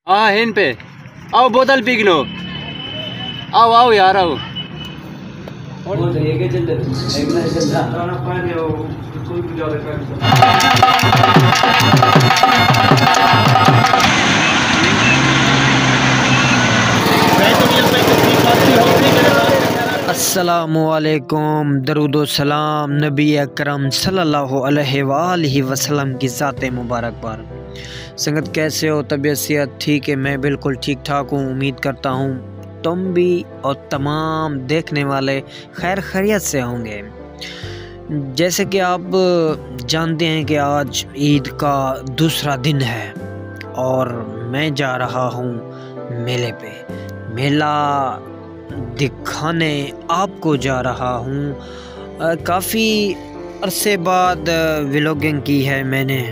हाँ हिन पे आओ बोतल पी लो। आओ आओ यार आओ। अस्सलामुअलैकुम, दरूदो सलाम नबी अकरम सल्लल्लाहु अलैहि वसल्लम की ज़ात मुबारक पर। संगत कैसे हो? तबीयत सेहत ठीक है? मैं बिल्कुल ठीक ठाक हूँ। उम्मीद करता हूँ तुम भी और तमाम देखने वाले खैर खैरियत से होंगे। जैसे कि आप जानते हैं कि आज ईद का दूसरा दिन है और मैं जा रहा हूँ मेले पे। मेला दिखाने आपको जा रहा हूँ। काफ़ी अरसे बाद व्लॉगिंग की है मैंने।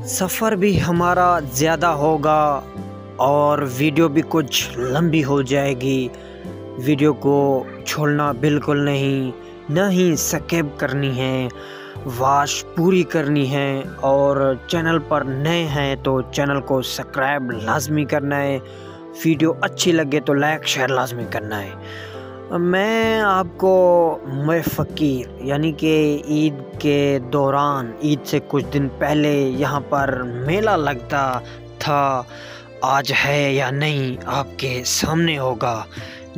सफ़र भी हमारा ज़्यादा होगा और वीडियो भी कुछ लंबी हो जाएगी। वीडियो को छोड़ना बिल्कुल नहीं, न ही स्किप करनी है, वॉच पूरी करनी है। और चैनल पर नए हैं तो चैनल को सब्सक्राइब लाजमी करना है। वीडियो अच्छी लगे तो लाइक शेयर लाजमी करना है। मैं आपको मैं फ़कीर यानी कि ईद के दौरान, ईद से कुछ दिन पहले यहाँ पर मेला लगता था, आज है या नहीं आपके सामने होगा।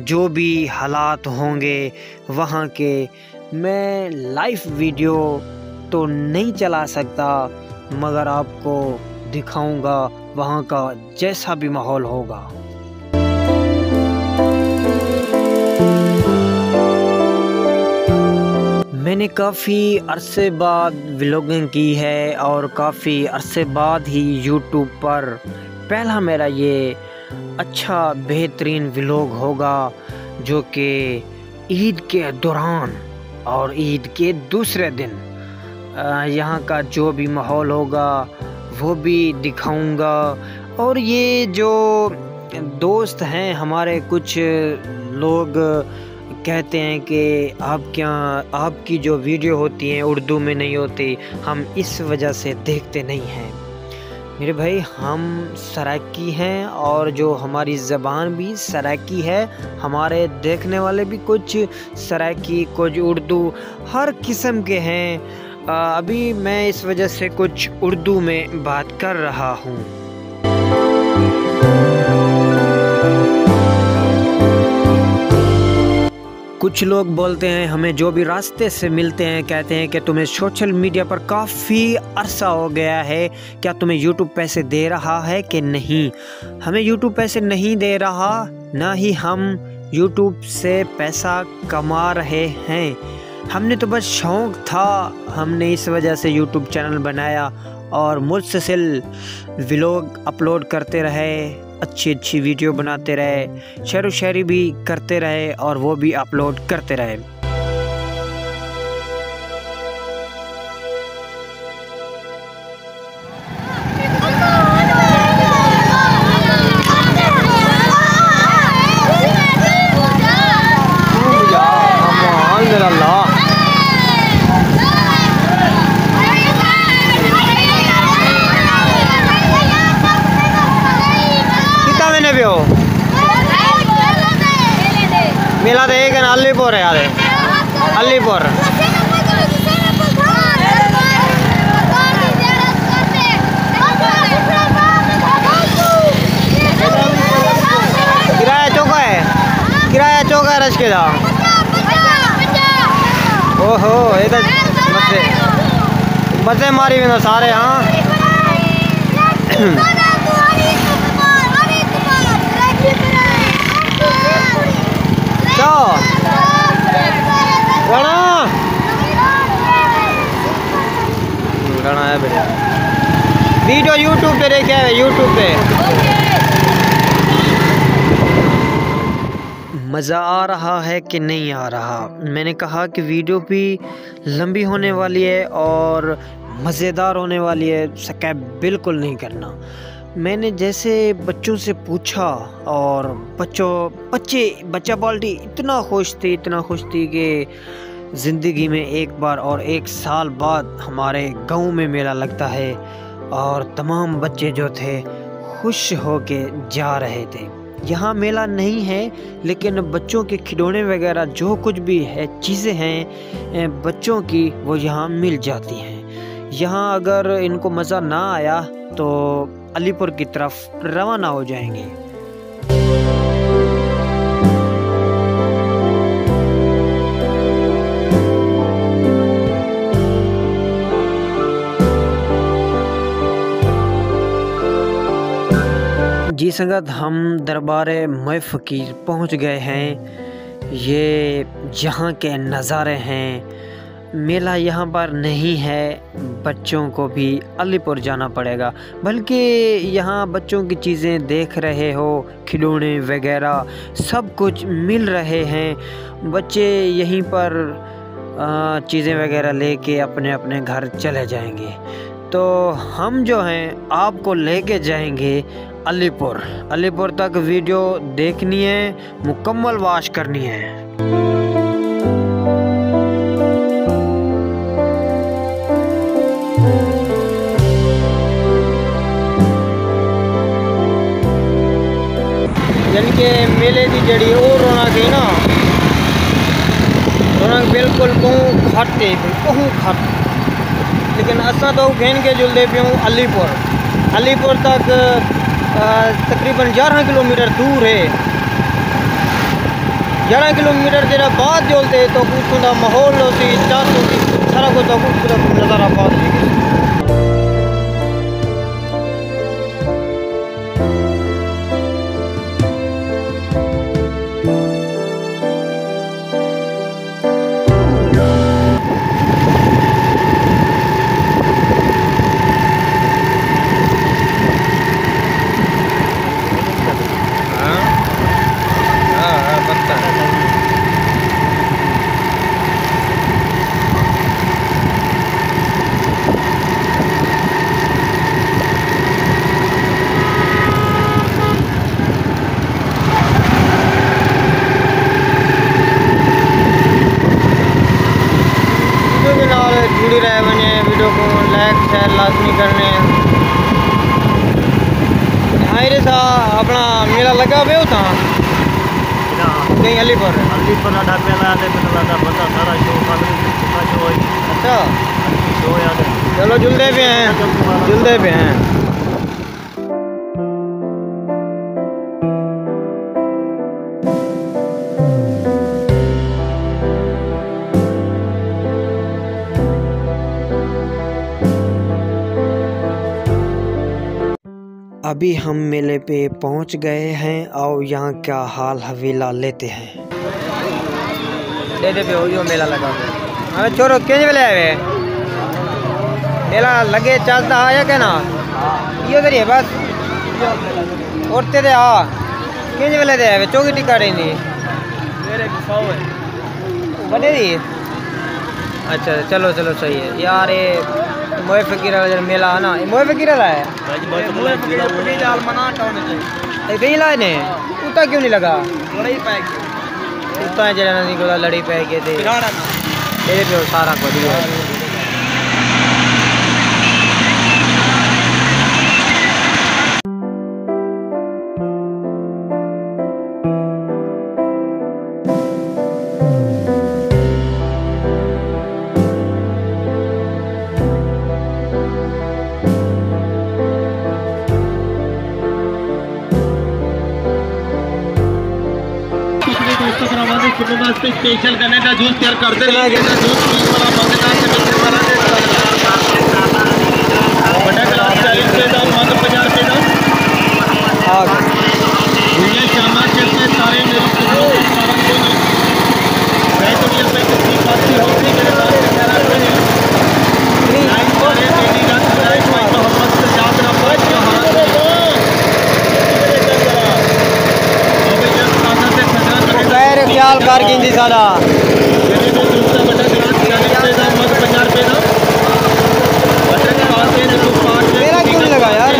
जो भी हालात होंगे वहाँ के, मैं लाइव वीडियो तो नहीं चला सकता मगर आपको दिखाऊंगा वहाँ का जैसा भी माहौल होगा। मैंने काफ़ी अरसे बाद व्लॉगिंग की है और काफ़ी अरसे बाद ही यूट्यूब पर पहला मेरा ये अच्छा बेहतरीन व्लॉग होगा जो कि ईद के दौरान और ईद के दूसरे दिन यहाँ का जो भी माहौल होगा वो भी दिखाऊंगा। और ये जो दोस्त हैं हमारे, कुछ लोग कहते हैं कि आपकी जो वीडियो होती हैं उर्दू में नहीं होती, हम इस वजह से देखते नहीं हैं। मेरे भाई, हम सराइकी हैं और जो हमारी ज़बान भी सराइकी है। हमारे देखने वाले भी कुछ सराइकी, कुछ उर्दू, हर किस्म के हैं। अभी मैं इस वजह से कुछ उर्दू में बात कर रहा हूँ। कुछ लोग बोलते हैं, हमें जो भी रास्ते से मिलते हैं कहते हैं कि तुम्हें सोशल मीडिया पर काफ़ी अरसा हो गया है, क्या तुम्हें यूट्यूब पैसे दे रहा है कि नहीं? हमें यूट्यूब पैसे नहीं दे रहा, ना ही हम यूट्यूब से पैसा कमा रहे हैं। हमने तो बस शौक़ था, हमने इस वजह से यूट्यूब चैनल बनाया और मुसलसल व्लॉग अपलोड करते रहे, अच्छी अच्छी वीडियो बनाते रहे, शेर व शायरी भी करते रहे और वो भी अपलोड करते रहे। मेला तो एक अलीपुर है यार, अलीपुर। किराया चौका है, किराया चौका रश के था। ओहो, ये तो बच्चे मारी भी ना सारे। हाँ गाना है बेटा, वीडियो यूट्यूब पे देखे है, यूट्यूब पे। मज़ा आ रहा है कि नहीं आ रहा? मैंने कहा कि वीडियो भी लंबी होने वाली है और मज़ेदार होने वाली है, स्किप बिल्कुल नहीं करना। मैंने जैसे बच्चों से पूछा और बच्चा पार्टी इतना खुश थी कि ज़िंदगी में एक बार और एक साल बाद हमारे गांव में मेला लगता है और तमाम बच्चे जो थे खुश होके जा रहे थे। यहाँ मेला नहीं है लेकिन बच्चों के खिलौने वगैरह जो कुछ भी है चीज़ें हैं बच्चों की वो यहाँ मिल जाती हैं। यहाँ अगर इनको मज़ा ना आया तो अलीपुर की तरफ रवाना हो जाएंगे। जी संगत, हम दरबारे मैं फ़कीर पहुँच गए हैं। ये यहाँ के नज़ारे हैं। मेला यहाँ पर नहीं है, बच्चों को भी अलीपुर जाना पड़ेगा। बल्कि यहाँ बच्चों की चीज़ें देख रहे हो, खिलौने वगैरह सब कुछ मिल रहे हैं। बच्चे यहीं पर चीज़ें वगैरह लेके अपने अपने घर चले जाएंगे। तो हम जो हैं आपको लेके जाएंगे अलीपुर तक। वीडियो देखनी है, मुकम्मल वॉच करनी है। यानी कि मेले की जड़ी और रौनक है ना, रौनक बिल्कुल कहूँ खाते लेकिन असा तो घेन के जुलते पे हूँ अलीपुर तक तकरीबन 11 किलोमीटर दूर है। 11 किलोमीटर जरा बाद जोलते तो उत्थों का माहौल होती सारा कुछ खूबसूरत नज़ारा पास। जुड़ी रहे बने वीडियो को लाइक शेयर लाजमी करने। हाँ रे सा अपना मेला लगा हुआ था कहीं अलीपुर आधा मेला पता सारा शो। अच्छा शो याद है। चलो जुलते पे हैं। अभी हम मेले पे पहुंच गए हैं और यहाँ क्या हाल हवेला लेते हैं। पे हो मेला लगा हुआ। अरे छोरो किंज वेले आए मेला लगे चलता है क्या ना ये करिए बस उठते थे। हाँ किंज वेले दे आए चौकी टिका रही नहीं बने दी। अच्छा चलो सही है यार। ये मोए फकीर वाला मेला है ना, मोए फकीर वाला है। कहीं लाए ने उतना क्यों नहीं लगा? उतना जरा नहीं को लड़ी पे गए थे तेरे पे सारा को दिया। स्पेशल करने का जूस तैयार करते रहेंगे। जूस वाला मजेदार से मिलने वाला बड़ा ग्लास 40 रुपये दाम, मात्र 50 रुपये दाम। ये शामा के सारे मेरे रुपये की बात होती है मेरे पास ख्याल कर गिंजी सारा मेरा क्यों नहीं लगा यार?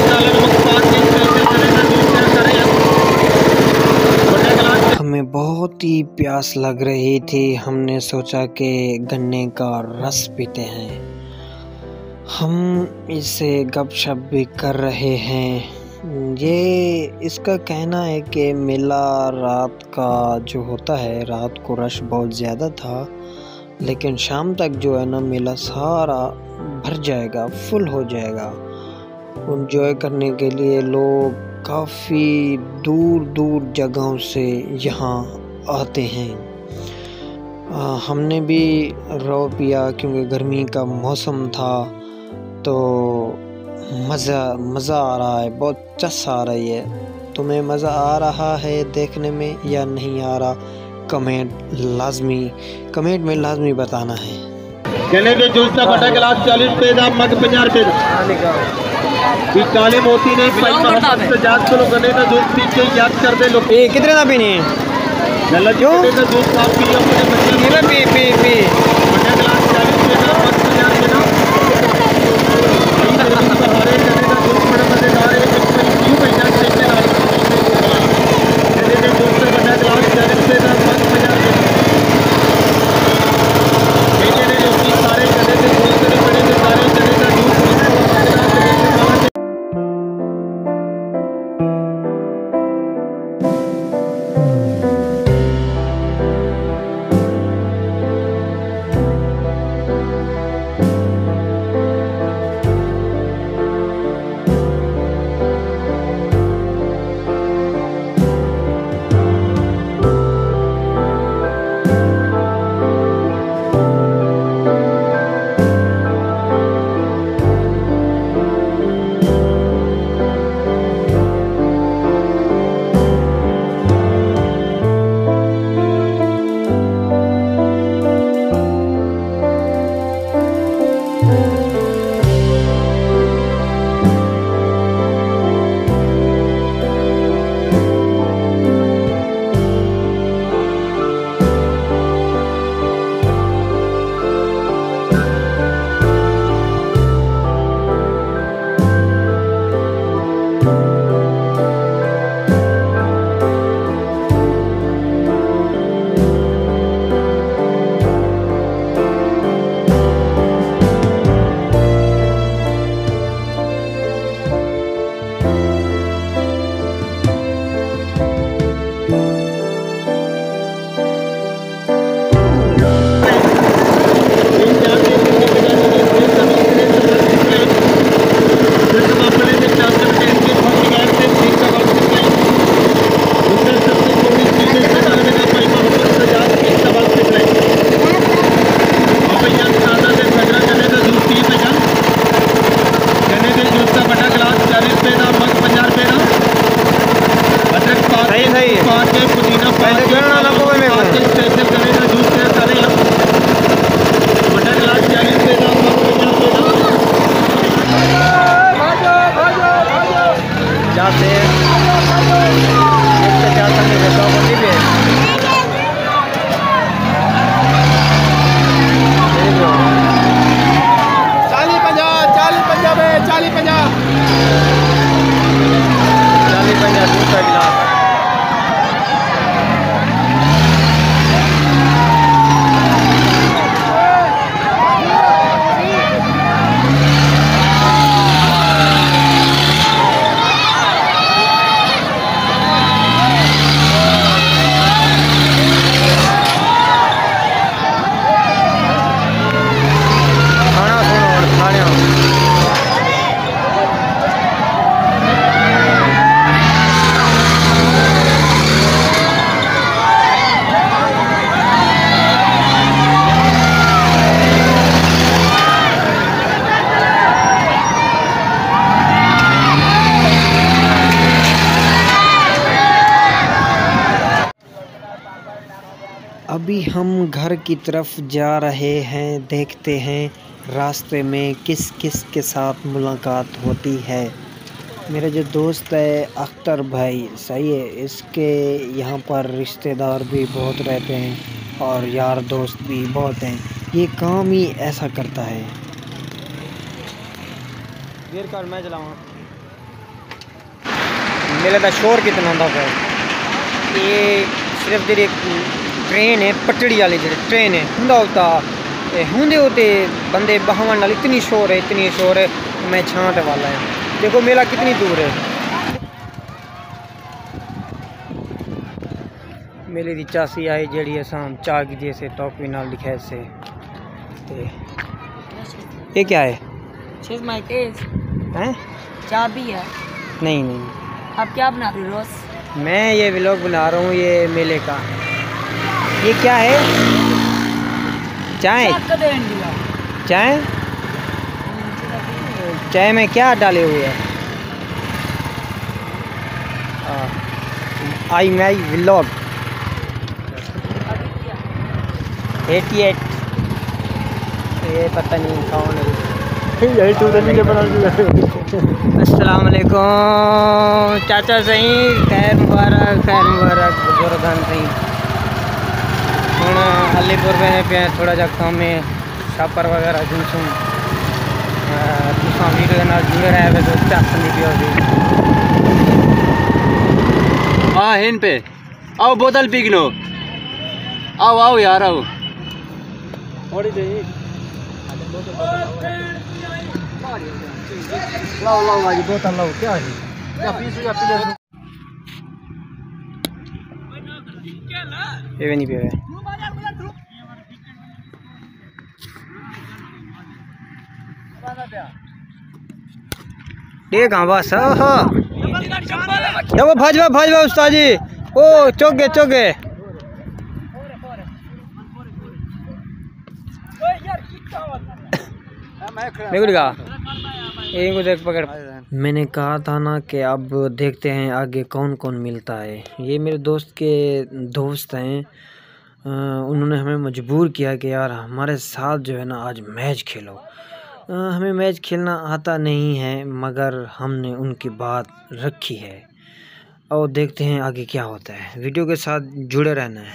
हमें बहुत ही प्यास लग रही थी। हमने सोचा कि गन्ने का रस पीते हैं। हम इसे गपशप भी कर रहे हैं। ये इसका कहना है कि मेला रात का जो होता है, रात को रश बहुत ज़्यादा था, लेकिन शाम तक जो है ना मेला सारा भर जाएगा, फुल हो जाएगा। एंजॉय करने के लिए लोग काफ़ी दूर दूर जगहों से यहाँ आते हैं। हमने भी रो पिया क्योंकि गर्मी का मौसम था, तो मज़ा आ रहा है, बहुत चस आ रही है। तुम्हें मज़ा आ रहा है देखने में या नहीं आ रहा? कमेंट में लाजमी बताना है। गन्ने के जूस का बड़ा गिलास 40 रुपए का, मग 50 रुपए का। काले मोती ने सजाद को गन्ने का जूस पी के याद कर दे लोग। कितने का पीनी है? गन्ने का जूस आप पिए अपने बच्चे पी बड़ा गिलास 40 रुपए का, मग 50 रुपए का। हरे गन्ने का जूस बड़ा मजेदार है, क्यों भैया गन्ने के जूस का बड़ा गिलास 40 रुपए का, मग 50 रुपए का। सारे गन्ने के जूस के बड़े सारे गन्ने का जूस अभी हम घर की तरफ जा रहे हैं। देखते हैं रास्ते में किस किस के साथ मुलाकात होती है। मेरा जो दोस्त है अख्तर भाई, सही है, इसके यहाँ पर रिश्तेदार भी बहुत रहते हैं और यार दोस्त भी बहुत हैं। ये काम ही ऐसा करता है। गिर कर मैं चलाऊँ मेरे का शोर कितना था। ये सिर्फ जेह्ड़ी ट्रेन है पटड़ी वाली जेह्ड़ी ट्रेन है हुंदा होता होंदे होते बंदे बहावन नाल इतनी शोर है मैं छांट वाला है। देखो मेला कितनी दूर है। मेले दी चासी आई जेड़ी असां चाह की जैसे टॉपी नाल लिखे से ये क्या है? हैं? चाबी है। नहीं आप क्या बना रहे हो रोज? मैं ये व्लॉग बना रहा हूँ ये मेले का। ये क्या है? चाय चाय में क्या डाले हुए हैं? आई माई व्लॉग 88 ये पता नहीं कौन है। अस्सलाम वालेकुम चाचा सही खैर मुबारक बुजुर्गान सही हूँ अलीपुर में पे थोड़ा जा काम में छापर वगैरह जुनसूँ वीडियो के नाल जुड़े रहे तो चास नहीं पियो। हाँ हिन पे आओ बोतल पी लो। आओ यार आओ। लाओ भाई बोतल लाओ क्या है या पी ये नहीं पिया ये कहाँ बस देखो भाजपा उस्ताद जी ओ चौके मैंने कहा था ना कि अब देखते हैं आगे कौन कौन मिलता है। ये मेरे दोस्त के दोस्त हैं। उन्होंने हमें मजबूर किया कि यार हमारे साथ जो है ना आज मैच खेलो। हमें मैच खेलना आता नहीं है मगर हमने उनकी बात रखी है और देखते हैं आगे क्या होता है। वीडियो के साथ जुड़े रहना है।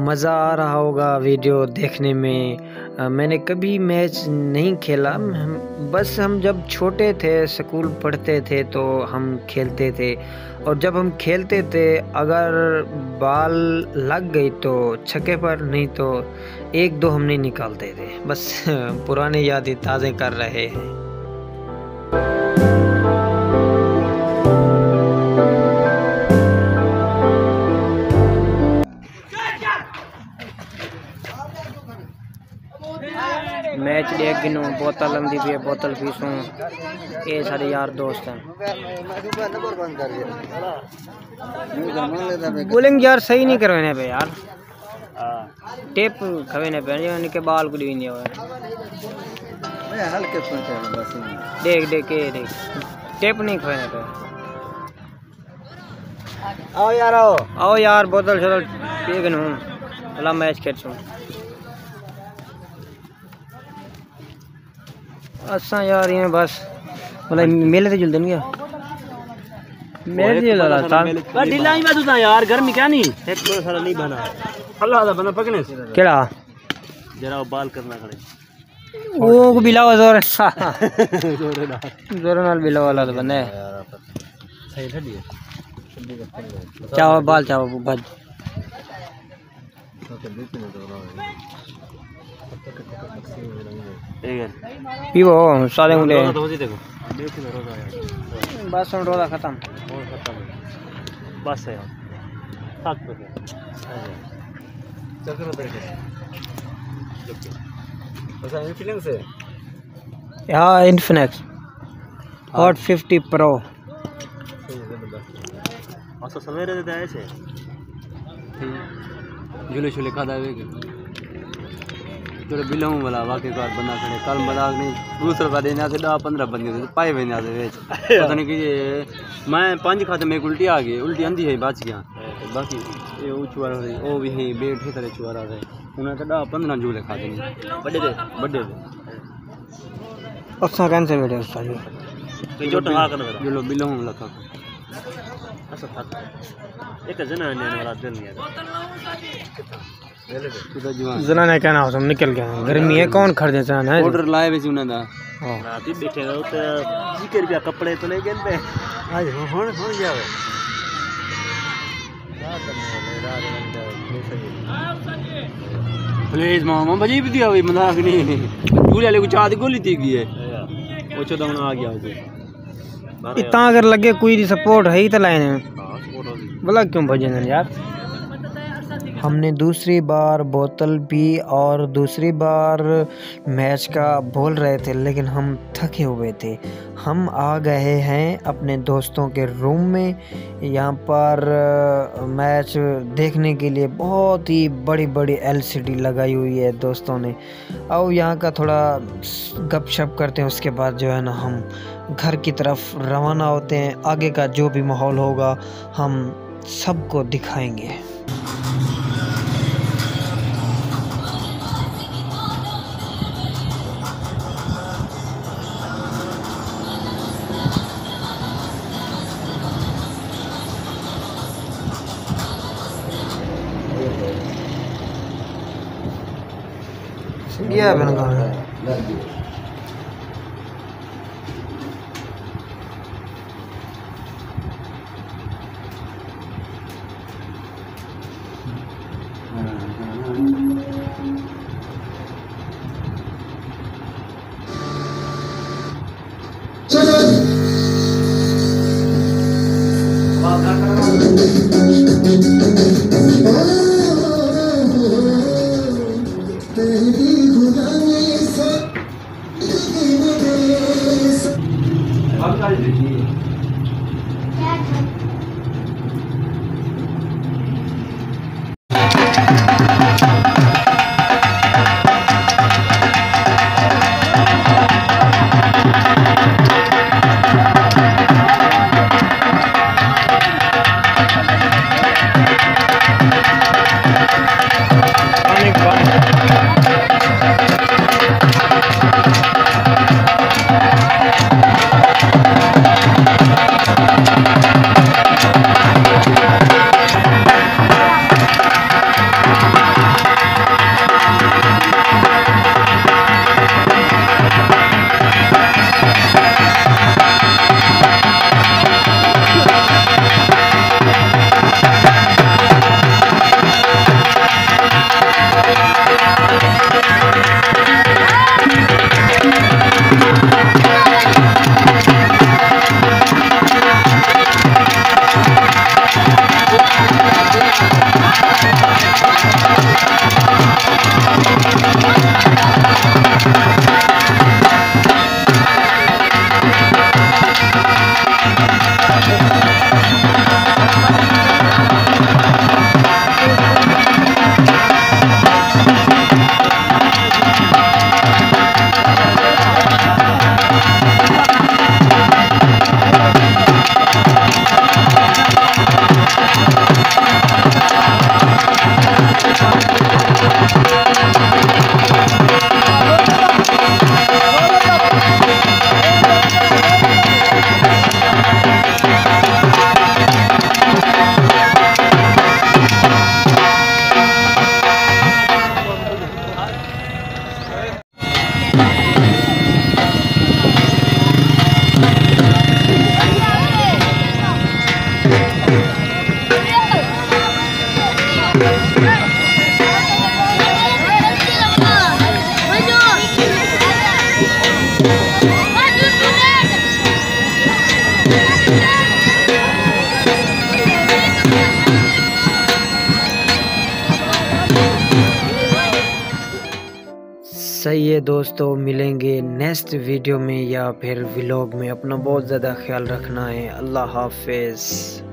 मज़ा आ रहा होगा वीडियो देखने में। मैंने कभी मैच नहीं खेला। बस हम जब छोटे थे स्कूल पढ़ते थे तो हम खेलते थे और जब हम खेलते थे अगर बॉल लग गई तो छक्के पर, नहीं तो 1-2 हम नहीं निकालते थे। बस पुरानी यादें ताज़े कर रहे हैं। मैच देख गिनूँ बोतल लंदी भी है बोतल पीसूँ। ये सारे यार दोस्त हैं। बोलेंगे यार सही नहीं करवाने पे यार टेप खवेने पे इनके बाल कुछ भी नहीं हुआ। देख टेप नहीं खवेने पे। आओ यार बोतल शोतल पी गिनूँ भला मैच खेलूँ। असा यार ये बस मतलब मेले से जुलते नहीं मेले से जुला था ढीला ही मैं यार गर्मी क्या नहीं एक थोड़ा सारा नहीं बना अल्लाह दा बना पकने से केड़ा जरा बाल करना खड़े वो को बिलावा जोर नाल बिलावा वाला तो बंदे सही ठंडी चाव बाल चाव भज पीवो सारे मुंडे बस हम रोजा खत्म बस है हाँ इन्फिनिक्स हॉट 50 प्रो सवेरे झूले शूले खा दावे थोड़े बिलों वाला वाकई कार बंदा खड़े कल मजाक नहीं दूसरे का देने आते 10-15 बंदे पाए हुए आते पता नहीं कि मैं 5 खाते मेरे उल्टी आ गई उल्टी आंधी है बच गया बाकी ये छुआरा वो भी है बैठे करे छुआरा रहे उन्हें तो 10-15 झूले खाते बड़े दे उसका कैंसिल वीडियो उसका जो टंगा कर जो बिलों वाला था ऐसा था एक जना ने वाला दिल नहीं जना ने कहना हो तुम निकल गए गर्मी है कौन खरीदे जना है ऑर्डर लाए वैसे उन्हें दा रात ही बैठे हो तो जिक्र भी कपड़े तो नहीं गिनते आज हुन गया वे प्लीज मामा बजी भी दिया भाई मजाक नहीं झूले वाले को चाह दी गोली थी गई है वो चौदह आ गया इतना अगर लगे कोई सपोर्ट है ही तो लाइन बोला क्यों भजन यार। हमने दूसरी बार बोतल पी और दूसरी बार मैच का बोल रहे थे लेकिन हम थके हुए थे। हम आ गए हैं अपने दोस्तों के रूम में। यहाँ पर मैच देखने के लिए बहुत ही बड़ी बड़ी LCD लगाई हुई है दोस्तों ने। आओ यहाँ का थोड़ा गपशप करते हैं उसके बाद जो है ना हम घर की तरफ रवाना होते हैं। आगे का जो भी माहौल होगा हम सबको दिखाएंगे। सही है दोस्तों, मिलेंगे नेक्स्ट वीडियो में या फिर व्लॉग में। अपना बहुत ज़्यादा ख्याल रखना है। अल्लाह हाफिज़।